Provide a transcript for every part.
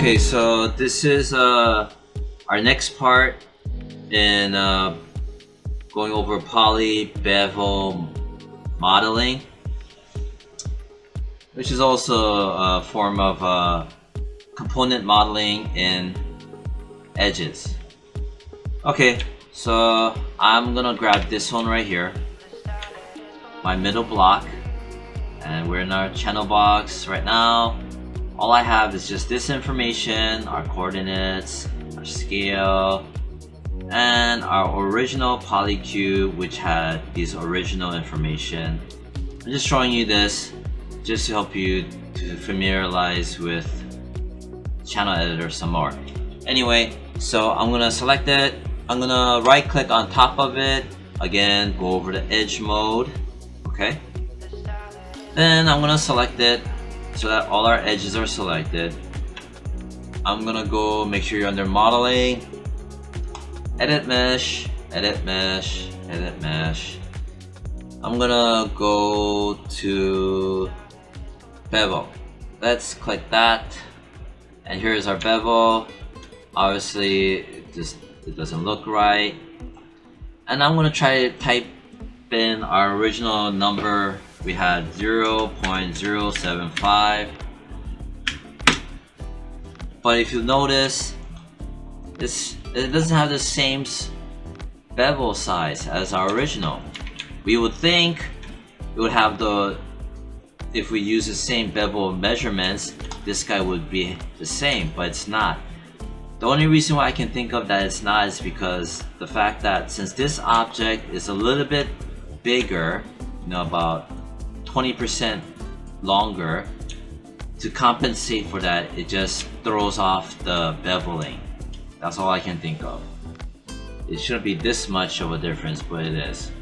Okay, so this is our next part in going over poly bevel modeling, which is also a form of component modeling in edges. Okay, so I'm gonna grab this one right here, my middle block, and we're in our channel box right now. All I have is just this information, our coordinates, our scale, and our original polycube, which had these original information. I'm just showing you this just to help you to familiarize with channel editor some more. Anyway, so I'm gonna select it. I'm gonna right click on top of it. Again, go over to edge mode. Okay. Then I'm gonna select it so that all our edges are selected. I'm gonna go make sure you're under modeling, edit mesh, edit mesh, edit mesh. I'm gonna go to bevel. Let's click that, and here's our bevel. Obviously it doesn't look right, and I'm gonna try to type in our original number. We had 0.075, but if you notice, it doesn't have the same bevel size as our original. We would think it would have if we use the same bevel measurements, this guy would be the same, but it's not. The only reason why I can think of that it's not is because the fact that since this object is a little bit bigger, about 20% longer, to compensate for that, it just throws off the beveling. That's all I can think of. It shouldn't be this much of a difference, but it is.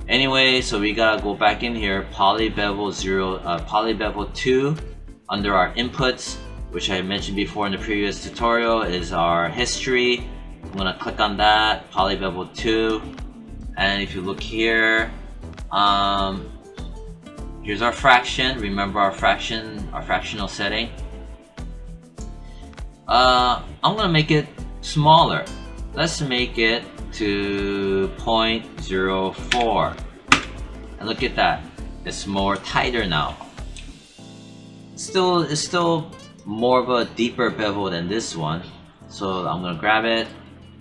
Anyway, so we gotta go back in here, poly bevel 2, under our inputs, which I mentioned before in the previous tutorial, is our history. I'm gonna click on that, poly bevel 2, and if you look here, here's our fraction. Remember our fractional setting. I'm gonna make it smaller. Let's make it to 0.04, and look at that. It's more tighter now. It's still more of a deeper bevel than this one. So I'm gonna grab it.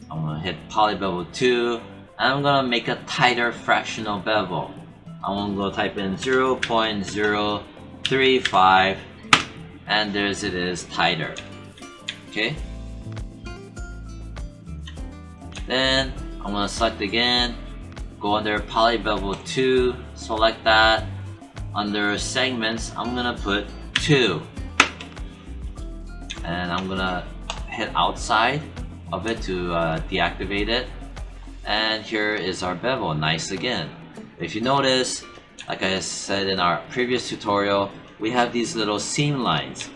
I'm gonna hit poly bevel 2, and I'm gonna make a tighter fractional bevel. I'm gonna go type in 0.035, and there's it is, tighter. Okay. Then I'm gonna select again, go under poly bevel 2, select that. Under segments, I'm gonna put 2, and I'm gonna hit outside of it to deactivate it. And here is our bevel, nice again. If you notice, like I said in our previous tutorial, we have these little seam lines.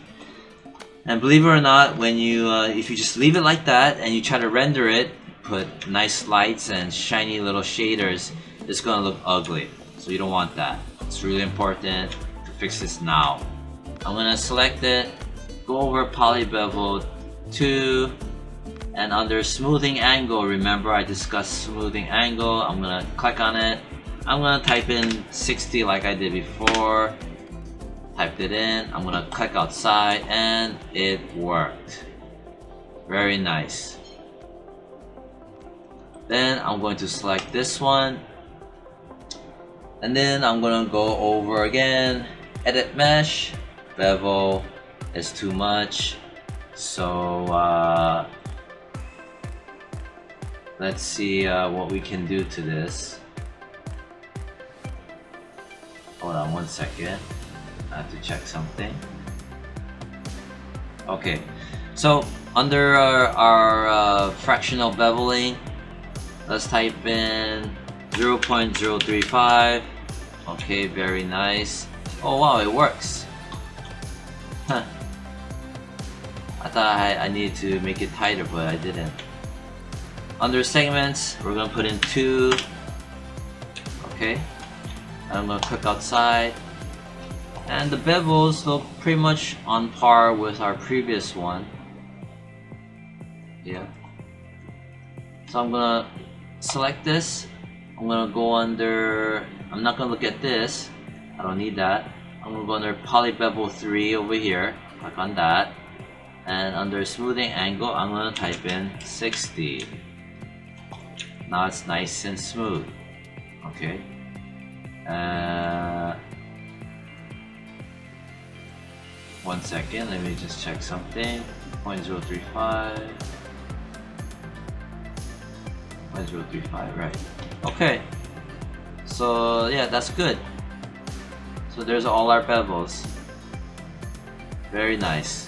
And believe it or not, when you if you just leave it like that and you try to render it, put nice lights and shiny little shaders, it's gonna look ugly. So you don't want that. It's really important to fix this now. I'm gonna select it, go over poly bevel 2, and under smoothing angle, remember I discussed smoothing angle, I'm gonna click on it. I'm gonna type in 60 like I did before. Typed it in. I'm gonna click outside, and it worked. Very nice. Then I'm going to select this one, and then I'm gonna go over again, edit mesh, bevel is too much, so let's see what we can do to this. Hold on one second, I have to check something. Okay, so under our fractional beveling, let's type in 0.035. Okay, very nice. Oh wow, it works. Huh. I thought I needed to make it tighter, but I didn't. Under segments, we're gonna put in 2. Okay. I'm gonna click outside, and the bevels look pretty much on par with our previous one. Yeah. So I'm gonna select this. I'm gonna go under, I'm not gonna look at this, I don't need that. I'm gonna go under poly bevel 3 over here, click on that, and under smoothing angle I'm gonna type in 60. Now it's nice and smooth. Okay. 1 second, let me just check something. 0.035. 0.035, right. Okay. So yeah, that's good. So there's all our bevels. Very nice.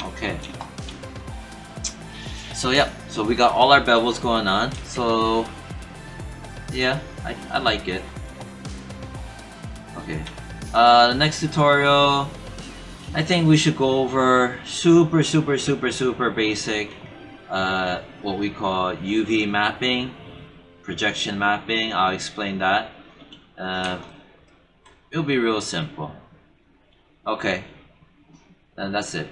Okay. So yeah, so we got all our bevels going on. So yeah, I like it. Okay. The next tutorial, I think we should go over super basic, what we call UV mapping, projection mapping. I'll explain that. It'll be real simple. Okay, and that's it.